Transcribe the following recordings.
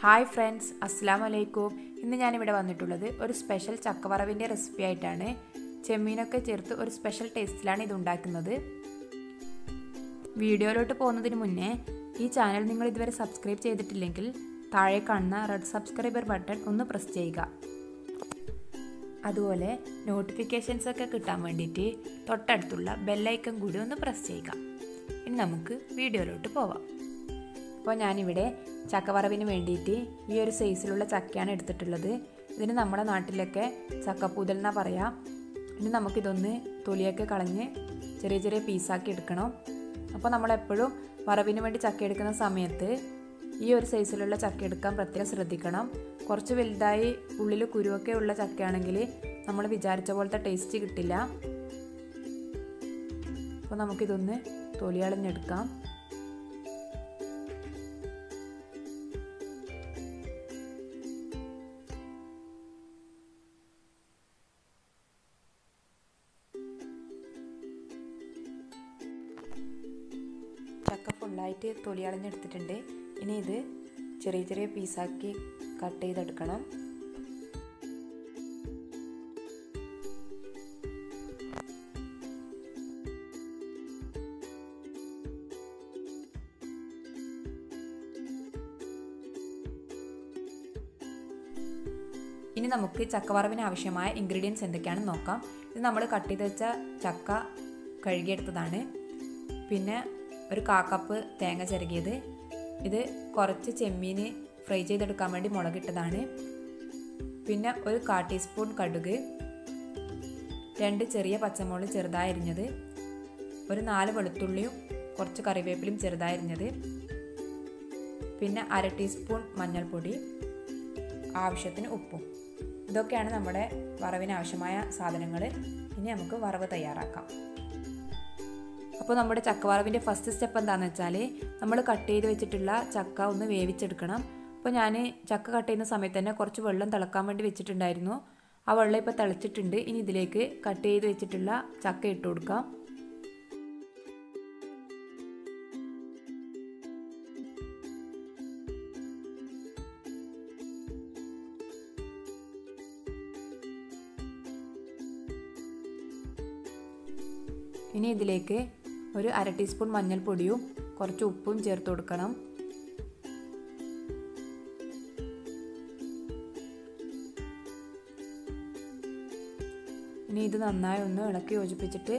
Hi friends, അസ്സലാമു അലൈക്കും. ഇന്ന് ഞാനിവിടെ വന്നിട്ടുള്ളത് ഒരു സ്പെഷ്യൽ ചക്കവറവിൻ്റെ റെസിപ്പി ആയിട്ടാണ്. ചെമ്മീനൊക്കെ ചേർത്ത് ഒരു സ്പെഷ്യൽ ടേസ്റ്റിലാണ് ഇത് ഉണ്ടാക്കുന്നത്. വീഡിയോയിലോട്ട് പോകുന്നതിന് മുന്നേ ഈ ചാനൽ നിങ്ങൾ ഇതുവരെ സബ്സ്ക്രൈബ് ചെയ്തിട്ടില്ലെങ്കിൽ താഴെ കാണുന്ന റെഡ് സബ്സ്ക്രൈബർ ബട്ടൺ ഒന്ന് പ്രസ് ചെയ്യുക. അതുപോലെ നോട്ടിഫിക്കേഷൻസ് ഒക്കെ കിട്ടാൻ വേണ്ടിയിട്ട് തൊട്ടടുത്തുള്ള ബെല്ലൈക്കൺ കൂടി ഒന്ന് പ്രസ് ചെയ്യുക. ഇനി നമുക്ക് വീഡിയോയിലോട്ട് പോവാം. അപ്പോൾ ഞാനിവിടെ ചക്കവറവിന് വേണ്ടിയിട്ട് ഈ ഒരു സൈസിലുള്ള ചക്കയാണ് എടുത്തിട്ടുള്ളത്. ഇതിന് നമ്മുടെ നാട്ടിലൊക്കെ ചക്കപ്പൂതൽ എന്നാണ് പറയുക. ഇനി നമുക്കിതൊന്ന് തൊലിയൊക്കെ കളഞ്ഞ് ചെറിയ ചെറിയ പീസാക്കി എടുക്കണം. അപ്പോൾ നമ്മളെപ്പോഴും വറവിന് വേണ്ടി ചക്ക എടുക്കുന്ന സമയത്ത് ഈ ഒരു സൈസിലുള്ള ചക്ക എടുക്കാൻ പ്രത്യേകം ശ്രദ്ധിക്കണം. കുറച്ച് വലുതായി ഉള്ളിൽ കുരുവൊക്കെ ഉള്ള ചക്കയാണെങ്കിൽ നമ്മൾ വിചാരിച്ച പോലത്തെ ടേസ്റ്റ് കിട്ടില്ല. അപ്പോൾ നമുക്കിതൊന്ന് തൊലി കളഞ്ഞെടുക്കാം. ചക്ക ഫുള്ളായിട്ട് തൊലി കളഞ്ഞെടുത്തിട്ടുണ്ട്. ഇനി ഇത് ചെറിയ ചെറിയ പീസാക്കി കട്ട് ചെയ്തെടുക്കണം. ഇനി നമുക്ക് ചക്കവറവിന് ആവശ്യമായ ഇൻഗ്രീഡിയൻസ് എന്തൊക്കെയാണെന്ന് നോക്കാം. ഇത് നമ്മൾ കട്ട് ചെയ്ത് വെച്ച ചക്ക കഴുകിയെടുത്തതാണ്. പിന്നെ ഒരു 1/4 കപ്പ് തേങ്ങ ചിരകിയത്, ഇത് കുറച്ച് ചെമ്മീൻ ഫ്രൈ ചെയ്തെടുക്കാൻ വേണ്ടി മുളകിട്ടതാണ്. പിന്നെ ഒരു 1/4 ടീസ്പൂൺ കടുക്, 2 ചെറിയ പച്ചമുളക് ചെറുതായി അരിഞ്ഞത്, ഒരു 4 വെളുത്തുള്ളിയും കുറച്ച് കറിവേപ്പിലയും ചെറുതായി അരിഞ്ഞത്, പിന്നെ 1/2 ടീസ്പൂൺ മഞ്ഞൾപ്പൊടി, ആവശ്യത്തിന് ഉപ്പും. ഇതൊക്കെയാണ് നമ്മുടെ വറവിന് ആവശ്യമായ സാധനങ്ങൾ. ഇനി നമുക്ക് വറവ് തയ്യാറാക്കാം. അപ്പോൾ നമ്മുടെ ചക്കവറവിൻ്റെ ഫസ്റ്റ് സ്റ്റെപ്പ് എന്താണെന്ന് വെച്ചാൽ നമ്മൾ കട്ട് ചെയ്ത് വെച്ചിട്ടുള്ള ചക്ക ഒന്ന് വേവിച്ചെടുക്കണം. അപ്പോൾ ഞാൻ ചക്ക കട്ട് ചെയ്യുന്ന സമയത്ത് തന്നെ കുറച്ച് വെള്ളം തിളക്കാൻ വേണ്ടി വെച്ചിട്ടുണ്ടായിരുന്നു. ആ വെള്ളം ഇപ്പോൾ തിളച്ചിട്ടുണ്ട്. ഇനി ഇതിലേക്ക് കട്ട് ചെയ്ത് വെച്ചിട്ടുള്ള ചക്ക ഇട്ട് കൊടുക്കാം. ഇനി ഇതിലേക്ക് ഒരു 1/2 ടീസ്പൂൺ മഞ്ഞൾപ്പൊടിയും കുറച്ച് ഉപ്പും ചേർത്ത് കൊടുക്കണം. ഇനി ഇത് നന്നായി ഒന്ന് ഇളക്കി യോജിപ്പിച്ചിട്ട്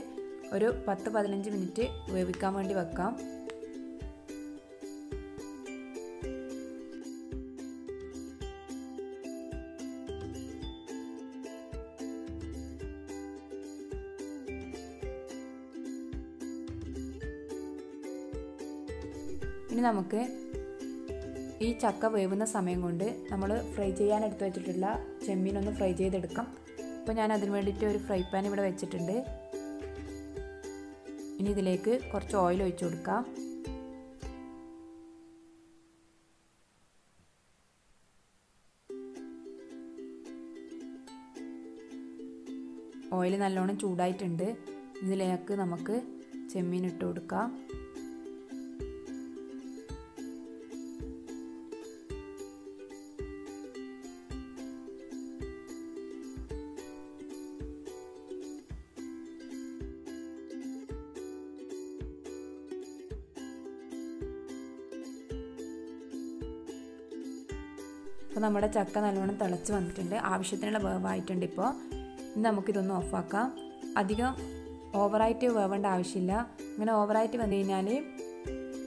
ഒരു 10-15 മിനിറ്റ് വേവിക്കാൻ വേണ്ടി വെക്കാം. ഇനി നമുക്ക് ഈ ചക്ക വേവുന്ന സമയം കൊണ്ട് നമ്മൾ ഫ്രൈ ചെയ്യാൻ എടുത്ത് വെച്ചിട്ടുള്ള ചെമ്മീനൊന്ന് ഫ്രൈ ചെയ്തെടുക്കാം. അപ്പോൾ ഞാൻ അതിന് വേണ്ടിയിട്ട് ഒരു ഫ്രൈ പാൻ ഇവിടെ വെച്ചിട്ടുണ്ട്. ഇനി ഇതിലേക്ക് കുറച്ച് ഓയിൽ ഒഴിച്ചു കൊടുക്കാം. ഓയിൽ നല്ലോണം ചൂടായിട്ടുണ്ട്. ഇതിലേക്ക് നമുക്ക് ചെമ്മീൻ ഇട്ട് കൊടുക്കാം. അപ്പോൾ നമ്മുടെ ചക്ക നല്ലോണം തിളച്ച് വന്നിട്ടുണ്ട്. ആവശ്യത്തിനുള്ള വേവായിട്ടുണ്ട്. ഇപ്പോൾ ഇനി നമുക്കിതൊന്ന് ഓഫാക്കാം. അധികം ഓവറായിട്ട് വേവേണ്ട ആവശ്യമില്ല. ഇങ്ങനെ ഓവറായിട്ട് വന്നു കഴിഞ്ഞാൽ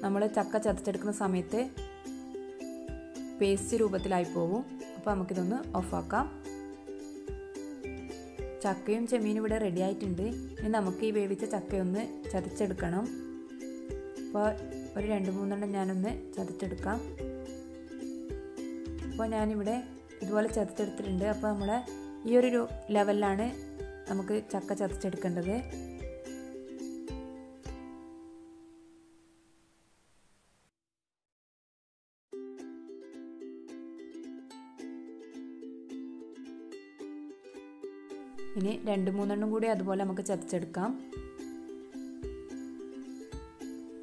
നമ്മൾ ചക്ക ചതച്ചെടുക്കുന്ന സമയത്ത് പേസ്റ്റ് രൂപത്തിലായി പോകും. അപ്പോൾ നമുക്കിതൊന്ന് ഓഫാക്കാം. ചക്കയും ചെമ്മീനും ഇവിടെ റെഡി ആയിട്ടുണ്ട്. ഇനി നമുക്ക് ഈ വേവിച്ച ചക്കയൊന്ന് ചതച്ചെടുക്കണം. അപ്പോൾ ഒരു 2-3 ഞാനൊന്ന് ചതച്ചെടുക്കാം. അപ്പോൾ ഞാനിവിടെ ഇതുപോലെ ചതച്ചെടുത്തിട്ടുണ്ട്. അപ്പോൾ നമ്മൾ ഈ ഒരു ലെവലിലാണ് നമുക്ക് ചക്ക ചതച്ചെടുക്കേണ്ടത്. ഇനി 2-3 കൂടി അതുപോലെ നമുക്ക് ചതച്ചെടുക്കാം.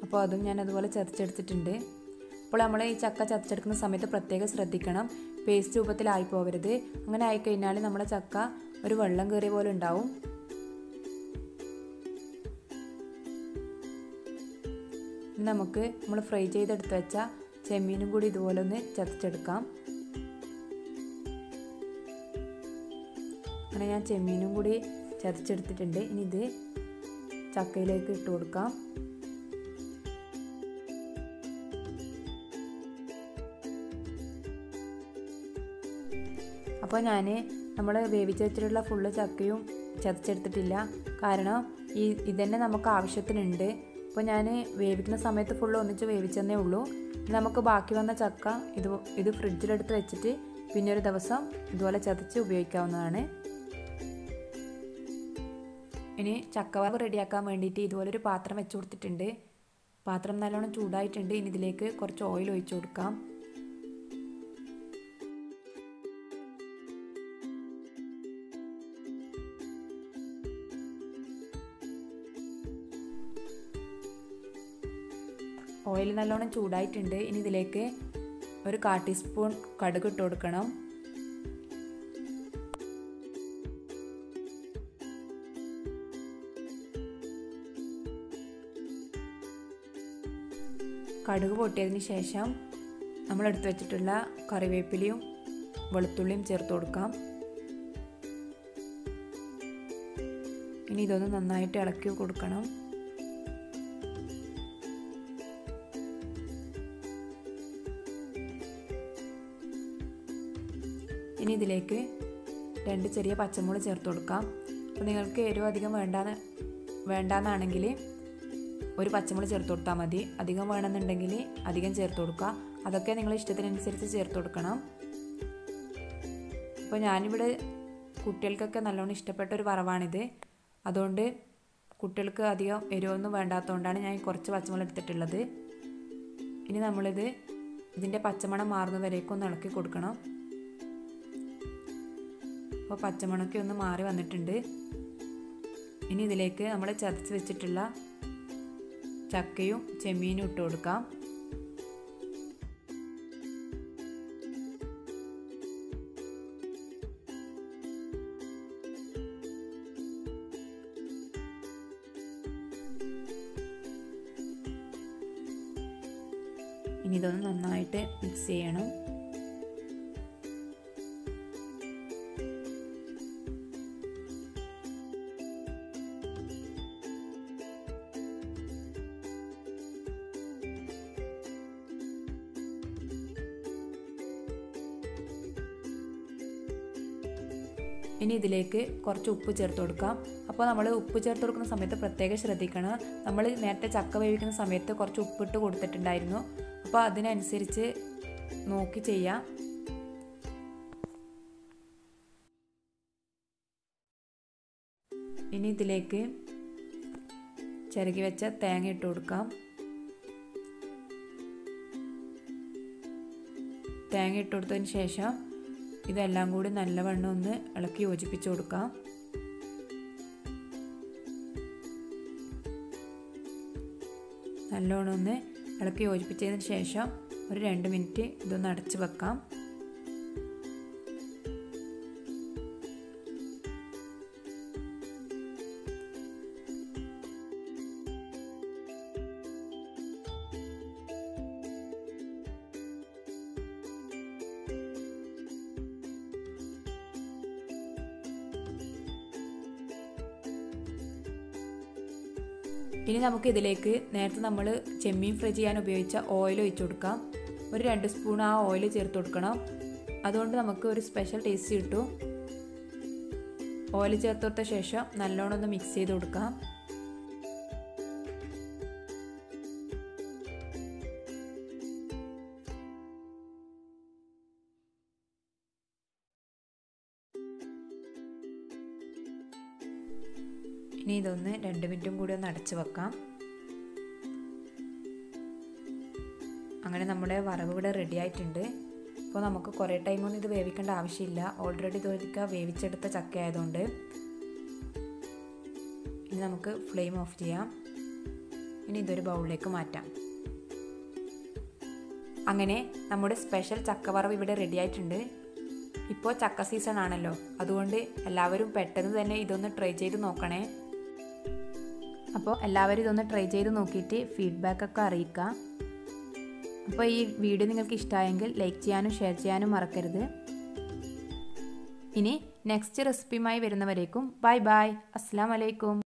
അപ്പോൾ അതും ഞാൻ അതുപോലെ ചതച്ചെടുത്തിട്ടുണ്ട്. അപ്പോൾ നമ്മൾ ഈ ചക്ക ചതച്ചെടുക്കുന്ന സമയത്ത് പ്രത്യേകം ശ്രദ്ധിക്കണം, പേസ്റ്റ് രൂപത്തിലായി പോകരുത്. അങ്ങനെ ആയിക്കഴിഞ്ഞാൽ നമ്മുടെ ചക്ക ഒരു വെള്ളം കയറിയ പോലെ ഉണ്ടാവും. നമുക്ക് നമ്മൾ ഫ്രൈ ചെയ്തെടുത്ത് വെച്ച ചെമ്മീനും കൂടി ഇതുപോലെ ഒന്ന് ചതച്ചെടുക്കാം. അങ്ങനെ ഞാൻ ചെമ്മീനും കൂടി ചതച്ചെടുത്തിട്ടുണ്ട്. ഇനി ഇത് ചക്കയിലേക്ക് ഇട്ട് കൊടുക്കാം. അപ്പോൾ നമ്മൾ വേവിച്ച് വെച്ചിട്ടുള്ള ഫുള്ള് ചക്കയും ചതച്ചെടുത്തിട്ടില്ല, കാരണം ഇതന്നെ നമുക്ക് ആവശ്യത്തിനുണ്ട്. അപ്പോൾ ഞാൻ വേവിക്കുന്ന സമയത്ത് ഫുള്ള് ഒന്നിച്ച് വേവിച്ചെന്നേ ഉള്ളൂ. നമുക്ക് ബാക്കി വന്ന ചക്ക ഇത് ഫ്രിഡ്ജിലെടുത്ത് വെച്ചിട്ട് പിന്നെ ഒരു ദിവസം ഇതുപോലെ ചതച്ച് ഉപയോഗിക്കാവുന്നതാണ്. ഇനി ചക്കവറവ് റെഡിയാക്കാൻ വേണ്ടിയിട്ട് ഇതുപോലൊരു പാത്രം വെച്ച് കൊടുത്തിട്ടുണ്ട്. പാത്രം നല്ലോണം ചൂടായിട്ടുണ്ട്. ഇനി ഇതിലേക്ക് കുറച്ച് ഓയിൽ ഒഴിച്ചു കൊടുക്കാം. ഓയിൽ നല്ലോണം ചൂടായിട്ടുണ്ട്. ഇനി ഇതിലേക്ക് ഒരു 1/4 ടീസ്പൂൺ കടുക് ഇട്ട് കൊടുക്കണം. കടുക് പൊട്ടിയതിന് ശേഷം നമ്മൾ എടുത്തു വെച്ചിട്ടുള്ള കറിവേപ്പിലയും വെളുത്തുള്ളിയും ചേർത്ത് കൊടുക്കാം. ഇനി ഇതൊന്ന് നന്നായിട്ട് ഇളക്കി കൊടുക്കണം. ഇനി ഇതിലേക്ക് 2 ചെറിയ പച്ചമുളക് ചേർത്ത് കൊടുക്കാം. അപ്പോൾ നിങ്ങൾക്ക് എരിവ് അധികം വേണ്ടാന്നാണെങ്കിൽ ഒരു പച്ചമുളക് ചേർത്ത് കൊടുത്താൽ മതി. അധികം വേണമെന്നുണ്ടെങ്കിൽ അധികം ചേർത്ത് കൊടുക്കുക. അതൊക്കെ നിങ്ങളുടെ ഇഷ്ടത്തിനനുസരിച്ച് ചേർത്ത് കൊടുക്കണം. അപ്പോൾ ഞാനിവിടെ കുട്ടികൾക്കൊക്കെ നല്ലോണം ഇഷ്ടപ്പെട്ട ഒരു വറവാണിത്. അതുകൊണ്ട് കുട്ടികൾക്ക് അധികം എരിവൊന്നും വേണ്ടാത്തതുകൊണ്ടാണ് ഞാൻ കുറച്ച് പച്ചമുളക് എടുത്തിട്ടുള്ളത്. ഇനി ഇതിൻ്റെ പച്ചമണം മാറുന്നവരേക്കും ഒന്ന് ഇളക്കി കൊടുക്കണം. അപ്പോൾ പച്ചമണമൊക്കെ ഒന്ന് മാറി വന്നിട്ടുണ്ട്. ഇനി ഇതിലേക്ക് നമ്മൾ ചതച്ച് വെച്ചിട്ടുള്ള ചക്കയും ചെമ്മീനും ഇട്ട് കൊടുക്കാം. ഇനി ഇതൊന്ന് നന്നായിട്ട് മിക്സ് ചെയ്യണം. ഇനി ഇതിലേക്ക് കുറച്ച് ഉപ്പ് ചേർത്ത് കൊടുക്കാം. അപ്പോൾ നമ്മൾ ഉപ്പ് ചേർത്ത് കൊടുക്കുന്ന സമയത്ത് പ്രത്യേകം ശ്രദ്ധിക്കണം. നമ്മൾ നേരത്തെ ചക്ക വേവിക്കുന്ന സമയത്ത് കുറച്ച് ഉപ്പിട്ട് കൊടുത്തിട്ടുണ്ടായിരുന്നു. അപ്പോൾ അതിനനുസരിച്ച് നോക്കി ചെയ്യാം. ഇനി ഇതിലേക്ക് ചിരകി വെച്ച തേങ്ങ ഇട്ട് കൊടുക്കാം. തേങ്ങ ഇട്ട് കൊടുത്തതിന് ശേഷം ഇതെല്ലാം കൂടി നല്ലവണ്ണം ഒന്ന് ഇളക്കി യോജിപ്പിച്ച് കൊടുക്കാം. നല്ലോണം ഒന്ന് ഇളക്കി യോജിപ്പിച്ചതിന് ശേഷം ഒരു 2 മിനിറ്റ് ഇതൊന്ന് അടച്ച് വെക്കാം. ഇനി നമുക്ക് ഇതിലേക്ക് നേരത്തെ നമ്മൾ ചെമ്മീൻ ഫ്രൈ ചെയ്യാൻ ഉപയോഗിച്ച ഓയിൽ ഒഴിച്ചു കൊടുക്കാം. ഒരു 2 സ്പൂൺ ആ ഓയിൽ ചേർത്ത് കൊടുക്കണം. അതുകൊണ്ട് നമുക്ക് ഒരു സ്പെഷ്യൽ ടേസ്റ്റ് കിട്ടും. ഓയിൽ ചേർത്ത് കൊടുത്ത ശേഷം നല്ലോണം ഒന്ന് മിക്സ് ചെയ്ത് കൊടുക്കാം. ഇനി ഇതൊന്ന് 2 മിനിറ്റും കൂടി ഒന്ന് അടച്ചു വെക്കാം. അങ്ങനെ നമ്മുടെ വറവ് ഇവിടെ റെഡി ആയിട്ടുണ്ട്. അപ്പോൾ നമുക്ക് കുറേ ടൈമൊന്നും ഇത് വേവിക്കേണ്ട ആവശ്യമില്ല. ഓൾറെഡി ഇതൊക്കെ വേവിച്ചെടുത്ത ചക്ക ആയതുകൊണ്ട്. ഇനി നമുക്ക് ഫ്ലെയിം ഓഫ് ചെയ്യാം. ഇനി ഇതൊരു ബൗളിലേക്ക് മാറ്റാം. അങ്ങനെ നമ്മുടെ സ്പെഷ്യൽ ചക്കവറവ് ഇവിടെ റെഡി ആയിട്ടുണ്ട്. ഇപ്പോൾ ചക്ക സീസൺ ആണല്ലോ, അതുകൊണ്ട് എല്ലാവരും പെട്ടെന്ന് തന്നെ ഇതൊന്ന് ട്രൈ ചെയ്ത് നോക്കണേ. അപ്പോൾ എല്ലാവരും ഇതൊന്ന് ട്രൈ ചെയ്ത് നോക്കിയിട്ട് ഫീഡ്ബാക്കൊക്കെ അറിയിക്കുക. അപ്പോൾ ഈ വീഡിയോ നിങ്ങൾക്ക് ഇഷ്ടമായെങ്കിൽ ലൈക്ക് ചെയ്യാനും ഷെയർ ചെയ്യാനും മറക്കരുത്. ഇനി നെക്സ്റ്റ് റെസിപ്പിയുമായി വരുന്നവരേക്കും ബൈ ബൈ. അസ്സലാമു അലൈക്കും.